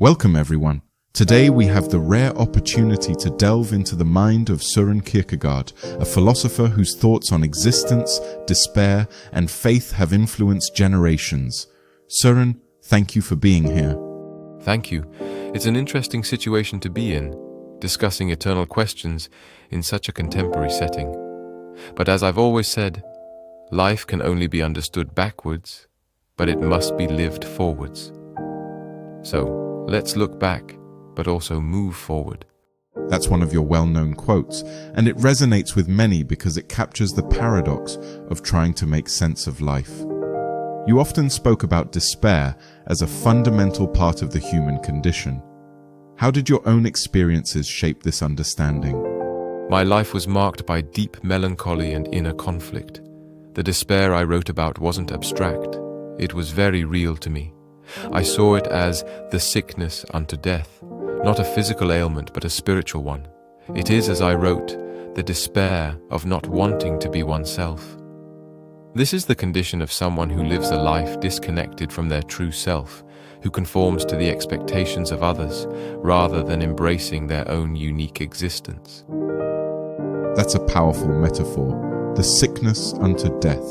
Welcome everyone. Today we have the rare opportunity to delve into the mind of Søren Kierkegaard, a philosopher whose thoughts on existence, despair, and faith have influenced generations. Søren, thank you for being here. Thank you. It's an interesting situation to be in, discussing eternal questions in such a contemporary setting. But as I've always said, life can only be understood backwards, but it must be lived forwards. So, let's look back, but also move forward. That's one of your well-known quotes, and it resonates with many because it captures the paradox of trying to make sense of life. You often spoke about despair as a fundamental part of the human condition. How did your own experiences shape this understanding? My life was marked by deep melancholy and inner conflict. The despair I wrote about wasn't abstract. It was very real to me. I saw it as the sickness unto death, not a physical ailment but a spiritual one. It is, as I wrote, the despair of not wanting to be oneself. This is the condition of someone who lives a life disconnected from their true self, who conforms to the expectations of others rather than embracing their own unique existence. That's a powerful metaphor, the sickness unto death.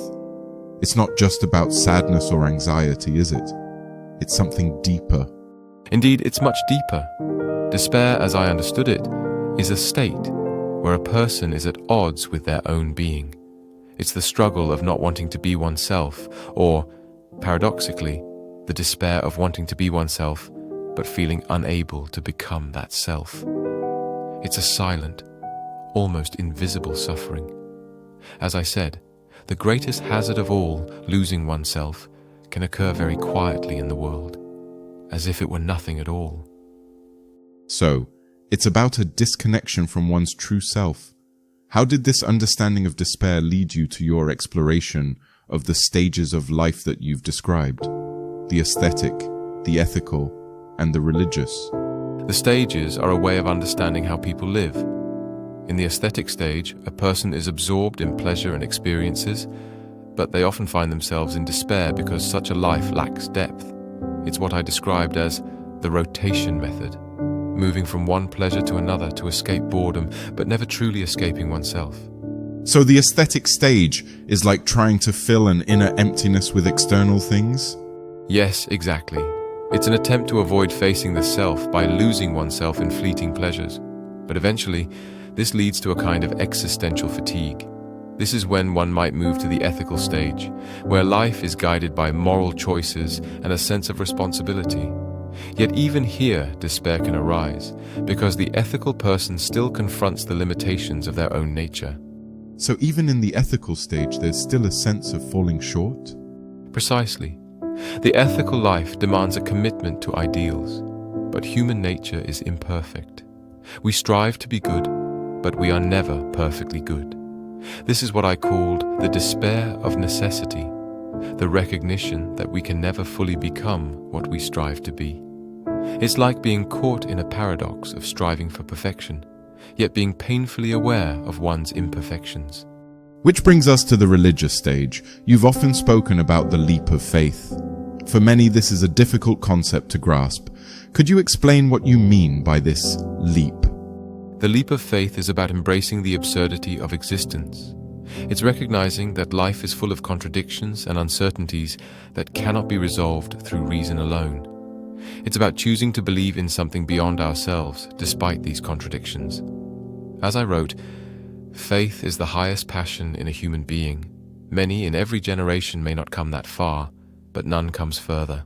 It's not just about sadness or anxiety, is it? It's something deeper. Indeed, it's much deeper. Despair, as I understood it, is a state where a person is at odds with their own being. It's the struggle of not wanting to be oneself, or, paradoxically, the despair of wanting to be oneself, but feeling unable to become that self. It's a silent, almost invisible suffering. As I said, the greatest hazard of all, losing oneself, can occur very quietly in the world, as if it were nothing at all. So, it's about a disconnection from one's true self. How did this understanding of despair lead you to your exploration of the stages of life that you've described? The aesthetic, the ethical, and the religious. The stages are a way of understanding how people live. In the aesthetic stage, a person is absorbed in pleasure and experiences, but they often find themselves in despair because such a life lacks depth. It's what I described as the rotation method, moving from one pleasure to another to escape boredom, but never truly escaping oneself. So the aesthetic stage is like trying to fill an inner emptiness with external things? Yes, exactly. It's an attempt to avoid facing the self by losing oneself in fleeting pleasures. But eventually, this leads to a kind of existential fatigue. This is when one might move to the ethical stage, where life is guided by moral choices and a sense of responsibility. Yet even here, despair can arise, because the ethical person still confronts the limitations of their own nature. So even in the ethical stage, there's still a sense of falling short? Precisely. The ethical life demands a commitment to ideals, but human nature is imperfect. We strive to be good, but we are never perfectly good. This is what I called the despair of necessity, the recognition that we can never fully become what we strive to be. It's like being caught in a paradox of striving for perfection, yet being painfully aware of one's imperfections. Which brings us to the religious stage. You've often spoken about the leap of faith. For many, this is a difficult concept to grasp. Could you explain what you mean by this leap? The leap of faith is about embracing the absurdity of existence. It's recognizing that life is full of contradictions and uncertainties that cannot be resolved through reason alone. It's about choosing to believe in something beyond ourselves, despite these contradictions. As I wrote, faith is the highest passion in a human being. Many in every generation may not come that far, but none comes further.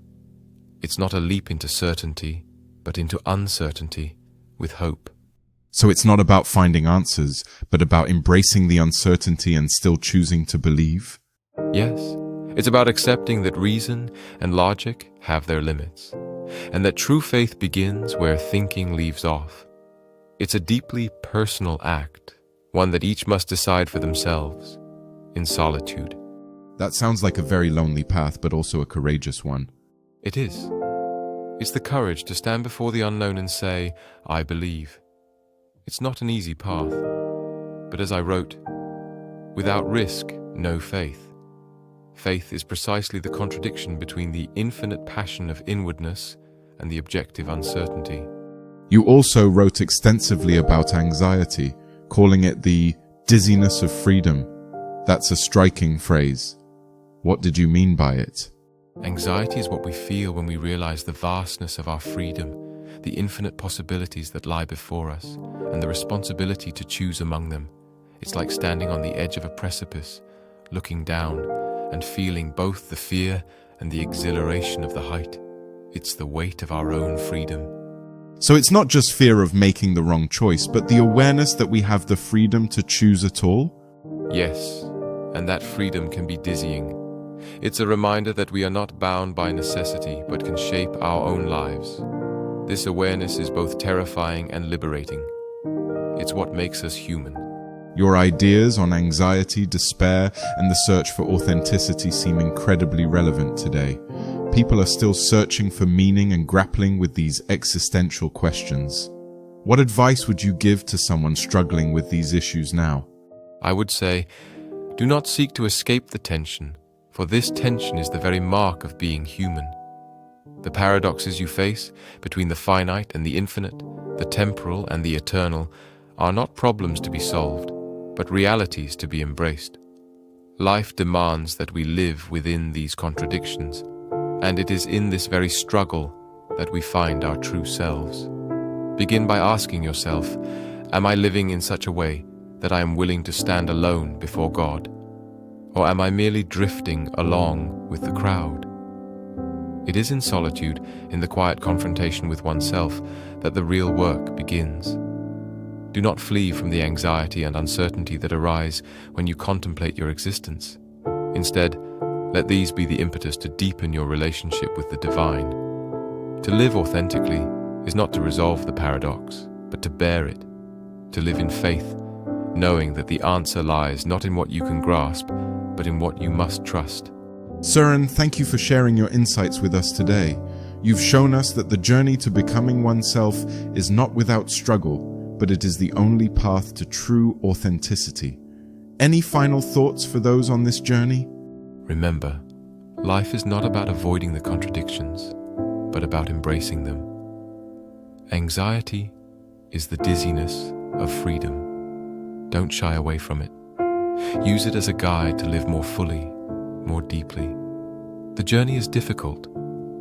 It's not a leap into certainty, but into uncertainty with hope. So it's not about finding answers, but about embracing the uncertainty and still choosing to believe? Yes, it's about accepting that reason and logic have their limits, and that true faith begins where thinking leaves off. It's a deeply personal act, one that each must decide for themselves, in solitude. That sounds like a very lonely path, but also a courageous one. It is. It's the courage to stand before the unknown and say, I believe. It's not an easy path, but as I wrote, without risk, no faith. Faith is precisely the contradiction between the infinite passion of inwardness and the objective uncertainty. You also wrote extensively about anxiety, calling it the dizziness of freedom. That's a striking phrase. What did you mean by it? Anxiety is what we feel when we realize the vastness of our freedom, the infinite possibilities that lie before us, and the responsibility to choose among them. It's like standing on the edge of a precipice, looking down, and feeling both the fear and the exhilaration of the height. It's the weight of our own freedom. So it's not just fear of making the wrong choice, but the awareness that we have the freedom to choose at all? Yes, and that freedom can be dizzying. It's a reminder that we are not bound by necessity, but can shape our own lives. This awareness is both terrifying and liberating. It's what makes us human. Your ideas on anxiety, despair, and the search for authenticity seem incredibly relevant today. People are still searching for meaning and grappling with these existential questions. What advice would you give to someone struggling with these issues now? I would say, do not seek to escape the tension, for this tension is the very mark of being human. The paradoxes you face between the finite and the infinite, the temporal and the eternal, are not problems to be solved, but realities to be embraced. Life demands that we live within these contradictions, and it is in this very struggle that we find our true selves. Begin by asking yourself, am I living in such a way that I am willing to stand alone before God? Or am I merely drifting along with the crowd? It is in solitude, in the quiet confrontation with oneself, that the real work begins. Do not flee from the anxiety and uncertainty that arise when you contemplate your existence. Instead, let these be the impetus to deepen your relationship with the divine. To live authentically is not to resolve the paradox, but to bear it. To live in faith, knowing that the answer lies not in what you can grasp, but in what you must trust. Søren, thank you for sharing your insights with us today. You've shown us that the journey to becoming oneself is not without struggle, but it is the only path to true authenticity. Any final thoughts for those on this journey? Remember, life is not about avoiding the contradictions, but about embracing them. Anxiety is the dizziness of freedom. Don't shy away from it. Use it as a guide to live more fully, more deeply. The journey is difficult,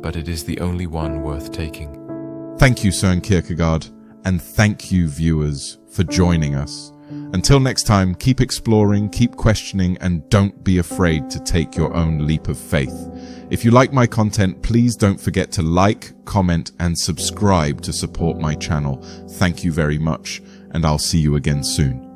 but it is the only one worth taking. Thank you, Søren Kierkegaard, and thank you, viewers, for joining us. Until next time, keep exploring, keep questioning, and don't be afraid to take your own leap of faith. If you like my content, please don't forget to like, comment, and subscribe to support my channel. Thank you very much, and I'll see you again soon.